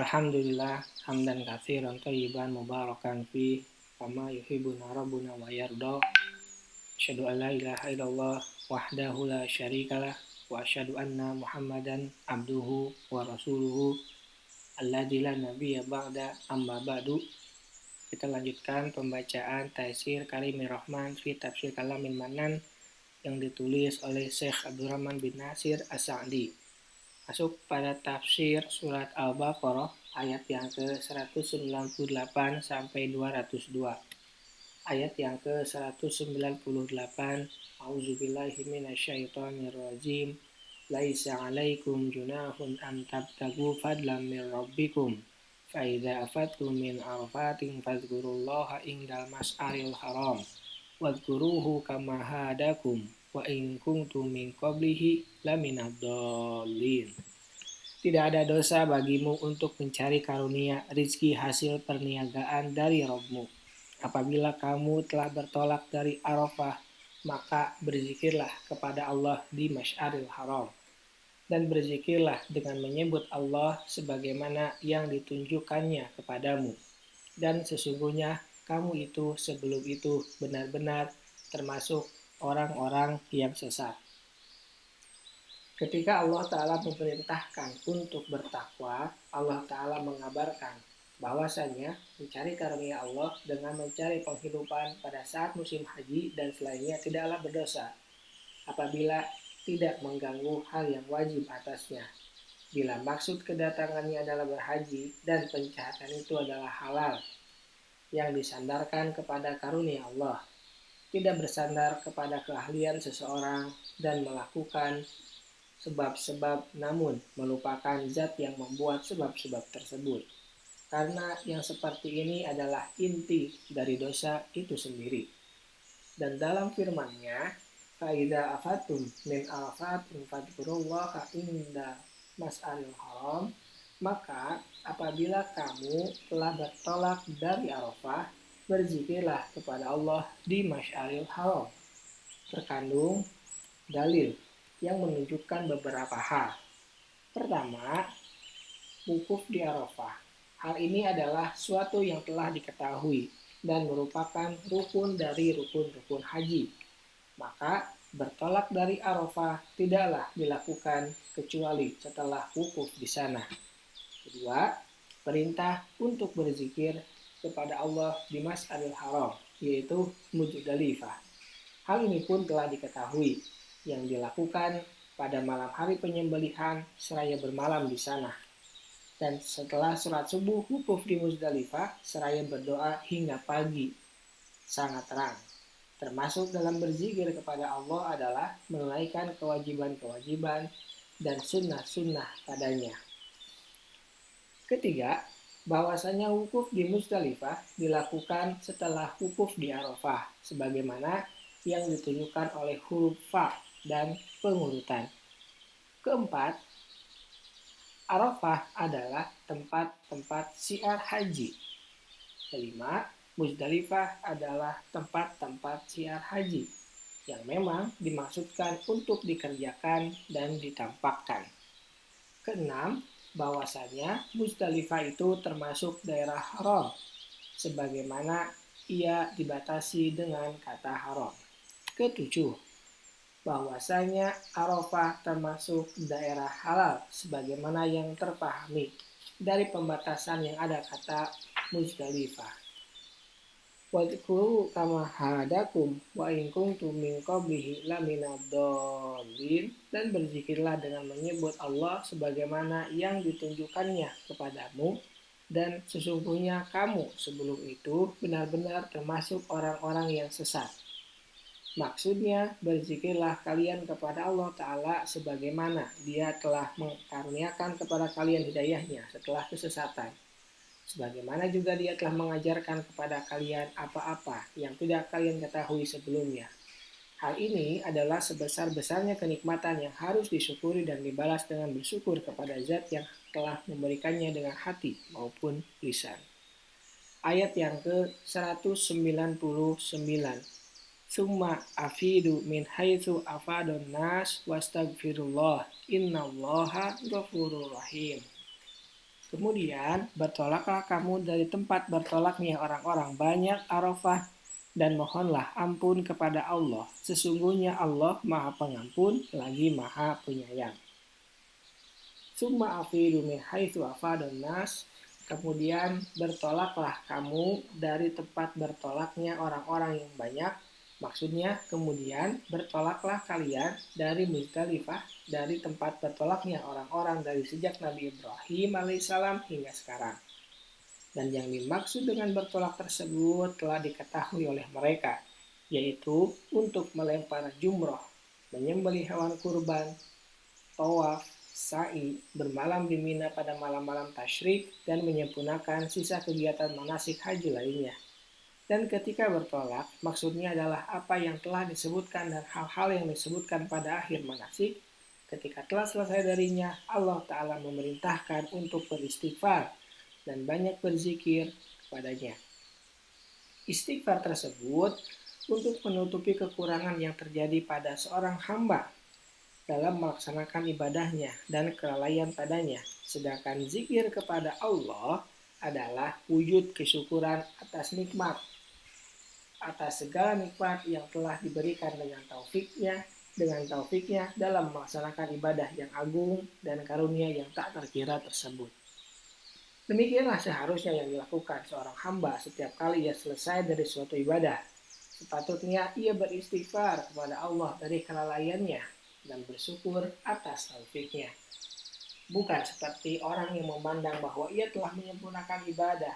Alhamdulillah hamdan katsiran thayyiban mubarakan fi kama yuhibbuna rabbuna wa yarda. Asyhadu an la ilaha illallah wahdahu la syarikalah wa asyhadu anna Muhammadan abduhu wa rasuluhu alladzi la nabiyya ba'da amma ba'du. Kita lanjutkan pembacaan Taisir Karimir Rahman fi Tafsir Kalamin Manan yang ditulis oleh Syekh Abdurrahman bin Nasir As-Sa'di. Masuk pada tafsir surat Al-Baqarah ayat yang ke-198 sampai 202. Ayat yang ke-198, A'udzubillahi minasyaitonirrajim. Laisa 'alaikum junahun an tabtagu fadlan min rabbikum. Fa idza afattum min arafatin fadhkurullaha indal mas'aril haram. Wadhkuruhu kama hadakum wa in kuntum min qablihi laminad dhalin. Tidak ada dosa bagimu untuk mencari karunia rizki hasil perniagaan dari Rabb-mu. Apabila kamu telah bertolak dari Arafah, maka berzikirlah kepada Allah di Masy'aril Haram. Dan berzikirlah dengan menyebut Allah sebagaimana yang ditunjukkannya kepadamu. Dan sesungguhnya kamu itu sebelum itu benar-benar termasuk orang-orang yang sesat. Ketika Allah Ta'ala memerintahkan untuk bertakwa, Allah Ta'ala mengabarkan bahwasanya mencari karunia Allah dengan mencari penghidupan pada saat musim haji dan selainnya tidaklah berdosa apabila tidak mengganggu hal yang wajib atasnya. Bila maksud kedatangannya adalah berhaji dan pencahatan itu adalah halal yang disandarkan kepada karunia Allah, tidak bersandar kepada keahlian seseorang dan melakukan sebab-sebab namun melupakan zat yang membuat sebab-sebab tersebut. Karena yang seperti ini adalah inti dari dosa itu sendiri. Dan dalam firman-Nya, "Faida afatum min arafatin fadhkurullaha inda mas'alil haram", maka apabila kamu telah bertolak dari Arafah, berzikirlah kepada Allah di Masy'aril Haram. Terkandung dalil yang menunjukkan beberapa hal. Pertama, wukuf di Arafah. Hal ini adalah suatu yang telah diketahui dan merupakan rukun dari rukun-rukun haji. Maka bertolak dari Arafah tidaklah dilakukan kecuali setelah wukuf di sana. Kedua, perintah untuk berzikir kepada Allah di Mas'aril Haram, yaitu Muzdalifah. Hal ini pun telah diketahui yang dilakukan pada malam hari penyembelihan seraya bermalam di sana. Dan setelah sholat subuh wukuf di Muzdalifah seraya berdoa hingga pagi sangat terang. Termasuk dalam berzikir kepada Allah adalah menunaikan kewajiban-kewajiban dan sunnah-sunnah padanya. Ketiga, bahwasanya wukuf di Muzdalifah dilakukan setelah wukuf di Arafah, sebagaimana yang ditunjukkan oleh huruf fa dan pengurutan. Keempat, Arafah adalah tempat-tempat syiar haji. Kelima, Muzdalifah adalah tempat-tempat syiar haji yang memang dimaksudkan untuk dikerjakan dan ditampakkan. Keenam, bahwasanya Muzdalifah itu termasuk daerah haram, sebagaimana ia dibatasi dengan kata haram. Ketujuh, bahwasanya Arafah termasuk daerah halal sebagaimana yang terpahami dari pembatasan yang ada kata Muzdalifah. Wadhkuru kama hadakum wa in kuntum min qablihi laminad dhalin, dan berzikirlah dengan menyebut Allah sebagaimana yang ditunjukkannya kepadamu dan sesungguhnya kamu sebelum itu benar-benar termasuk orang-orang yang sesat. Maksudnya, berzikirlah kalian kepada Allah Ta'ala sebagaimana Dia telah mengkaruniakan kepada kalian hidayahnya setelah kesesatan. Sebagaimana juga Dia telah mengajarkan kepada kalian apa-apa yang tidak kalian ketahui sebelumnya. Hal ini adalah sebesar-besarnya kenikmatan yang harus disyukuri dan dibalas dengan bersyukur kepada Zat yang telah memberikannya dengan hati maupun lisan. Ayat yang ke-199. Summa afidu min haitsu afadun nas wastaghfirullah innallaha ghafurur rahim. Kemudian bertolaklah kamu dari tempat bertolaknya orang-orang banyak Arafah dan mohonlah ampun kepada Allah. Sesungguhnya Allah Maha Pengampun lagi Maha Penyayang. Summa afidu min haitsu afadun nas. Kemudian bertolaklah kamu dari tempat bertolaknya orang-orang yang banyak. Maksudnya kemudian bertolaklah kalian dari Muzdalifah, dari tempat bertolaknya orang-orang dari sejak Nabi Ibrahim alaihissalam hingga sekarang. Dan yang dimaksud dengan bertolak tersebut telah diketahui oleh mereka, yaitu untuk melempar jumroh, menyembelih hewan kurban, tawaf, sa'i, bermalam di Mina pada malam-malam tasyrik, dan menyempurnakan sisa kegiatan manasik haji lainnya. Dan ketika bertolak, maksudnya adalah apa yang telah disebutkan dan hal-hal yang disebutkan pada akhir manasik. Ketika telah selesai darinya, Allah Ta'ala memerintahkan untuk beristighfar dan banyak berzikir kepadanya. Istighfar tersebut untuk menutupi kekurangan yang terjadi pada seorang hamba dalam melaksanakan ibadahnya dan kelalaian padanya. Sedangkan zikir kepada Allah adalah wujud kesyukuran atas nikmat, atas segala nikmat yang telah diberikan dengan taufiknya dalam melaksanakan ibadah yang agung dan karunia yang tak terkira tersebut. Demikianlah seharusnya yang dilakukan seorang hamba setiap kali ia selesai dari suatu ibadah. Sepatutnya ia beristighfar kepada Allah dari kelalaiannya dan bersyukur atas taufiknya. Bukan seperti orang yang memandang bahwa ia telah menyempurnakan ibadah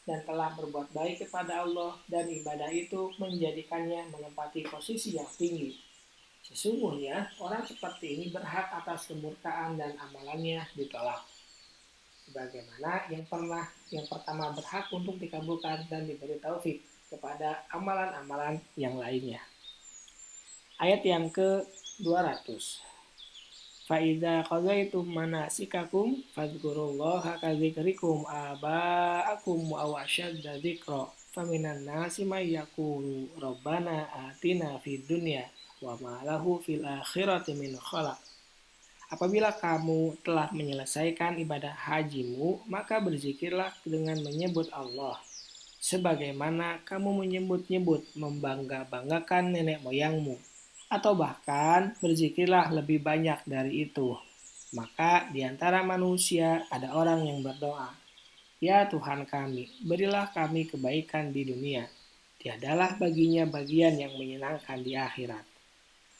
dan telah berbuat baik kepada Allah dan ibadah itu menjadikannya menempati posisi yang tinggi. Sesungguhnya orang seperti ini berhak atas kemurkaan dan amalannya ditolak. Sebagaimana yang pertama berhak untuk dikabulkan dan diberi taufik kepada amalan-amalan yang lainnya. Ayat yang ke-200. Fa'idza qadaitum manasikakum fadhkurullaha kadzikrikum aba'akum aw ashadda dzikra faminan nasi may yaqulu rabbana atina fid dunya wa ma lahu fil akhirati min khalaq. Apabila kamu telah menyelesaikan ibadah hajimu, maka berzikirlah dengan menyebut Allah sebagaimana kamu menyebut-nyebut membangga-banggakan nenek moyangmu, atau bahkan berzikirlah lebih banyak dari itu. Maka di antara manusia ada orang yang berdoa, "Ya Tuhan kami, berilah kami kebaikan di dunia. Tiadalah baginya bagian yang menyenangkan di akhirat."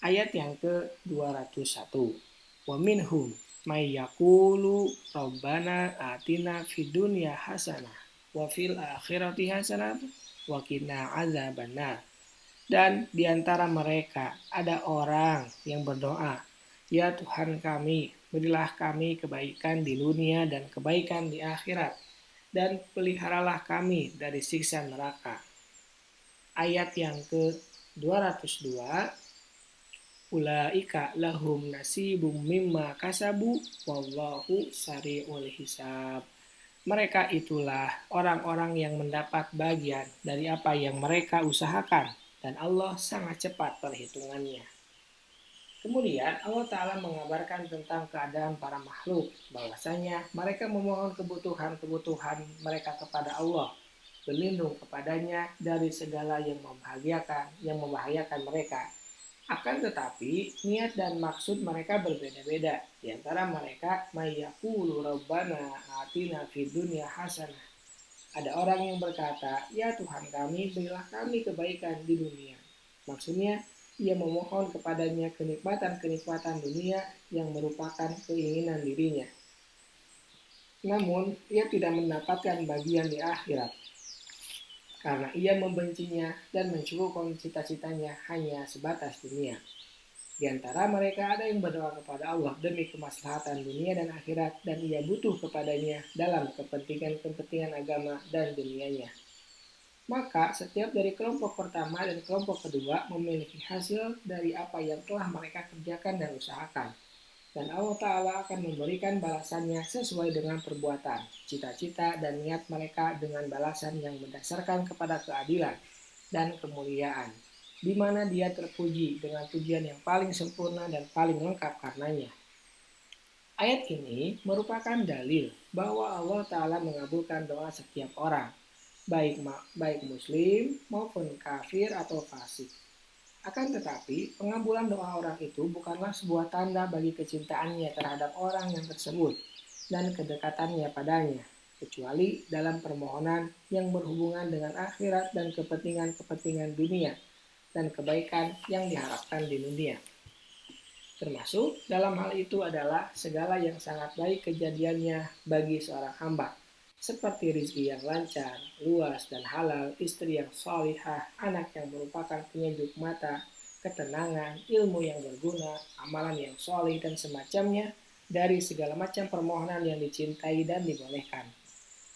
Ayat yang ke-201. Wa minhum may yaqulu rabbana atina fid dunya hasanah wa fil akhirati hasanah wa qina adzabannar. Dan di antara mereka ada orang yang berdoa, "Ya Tuhan kami, berilah kami kebaikan di dunia dan kebaikan di akhirat, dan peliharalah kami dari siksa neraka." Ayat yang ke-202, Ulaika lahum nasibum mimma kasabu wallahu sari'ul hisab. Mereka itulah orang-orang yang mendapat bagian dari apa yang mereka usahakan, dan Allah sangat cepat perhitungannya. Kemudian Allah Ta'ala mengabarkan tentang keadaan para makhluk, bahwasanya mereka memohon kebutuhan-kebutuhan mereka kepada Allah, berlindung kepadanya dari segala yang membahayakan mereka. Akan tetapi, niat dan maksud mereka berbeda-beda. Di antara mereka, mayyaqulu rabbana atina fid dunya hasanah. Ada orang yang berkata, "Ya Tuhan kami, berilah kami kebaikan di dunia." Maksudnya, ia memohon kepadanya kenikmatan-kenikmatan dunia yang merupakan keinginan dirinya. Namun, ia tidak mendapatkan bagian di akhirat, karena ia membencinya dan mencukupkan cita-citanya hanya sebatas dunia. Di antara mereka ada yang berdoa kepada Allah demi kemaslahatan dunia dan akhirat, dan ia butuh kepadanya dalam kepentingan agama dan dunianya. Maka setiap dari kelompok pertama dan kelompok kedua memiliki hasil dari apa yang telah mereka kerjakan dan usahakan. Dan Allah Ta'ala akan memberikan balasannya sesuai dengan perbuatan, cita-cita, dan niat mereka dengan balasan yang berdasarkan kepada keadilan dan kemuliaan, di mana dia terpuji dengan pujian yang paling sempurna dan paling lengkap karenanya. Ayat ini merupakan dalil bahwa Allah Ta'ala mengabulkan doa setiap orang, baik muslim maupun kafir atau fasik. Akan tetapi, pengabulan doa orang itu bukanlah sebuah tanda bagi kecintaannya terhadap orang yang tersebut dan kedekatannya padanya, kecuali dalam permohonan yang berhubungan dengan akhirat dan kepentingan-kepentingan dunia dan kebaikan yang diharapkan di dunia. Termasuk dalam hal itu adalah segala yang sangat baik kejadiannya bagi seorang hamba, seperti rizki yang lancar, luas dan halal, istri yang solihah, anak yang merupakan penyejuk mata, ketenangan, ilmu yang berguna, amalan yang solih dan semacamnya dari segala macam permohonan yang dicintai dan dibolehkan.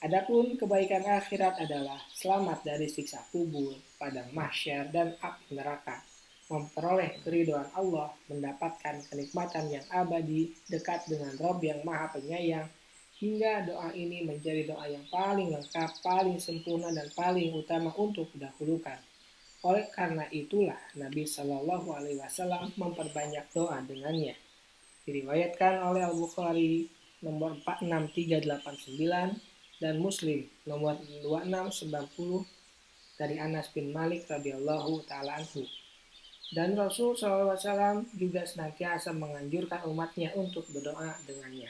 Adapun kebaikan akhirat adalah selamat dari siksa kubur, padang mahsyar, dan api neraka. Memperoleh keridhaan Allah, mendapatkan kenikmatan yang abadi, dekat dengan Rob yang maha penyayang, hingga doa ini menjadi doa yang paling lengkap, paling sempurna, dan paling utama untuk didahulukan. Oleh karena itulah Nabi Shallallahu Alaihi Wasallam memperbanyak doa dengannya. Diriwayatkan oleh Al-Bukhari nomor 46389 dan Muslim nomor 2690 dari Anas bin Malik radhiyallahu taala anhu. Dan Rasul SAW juga senantiasa menganjurkan umatnya untuk berdoa dengannya.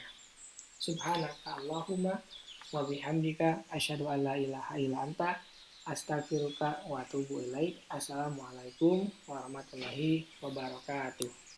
Subhanaka Allahumma wa bihamdika asyhadu an la ilaha illa anta astaghfiruka wa atubu ilaik. Assalamualaikum warahmatullahi wabarakatuh.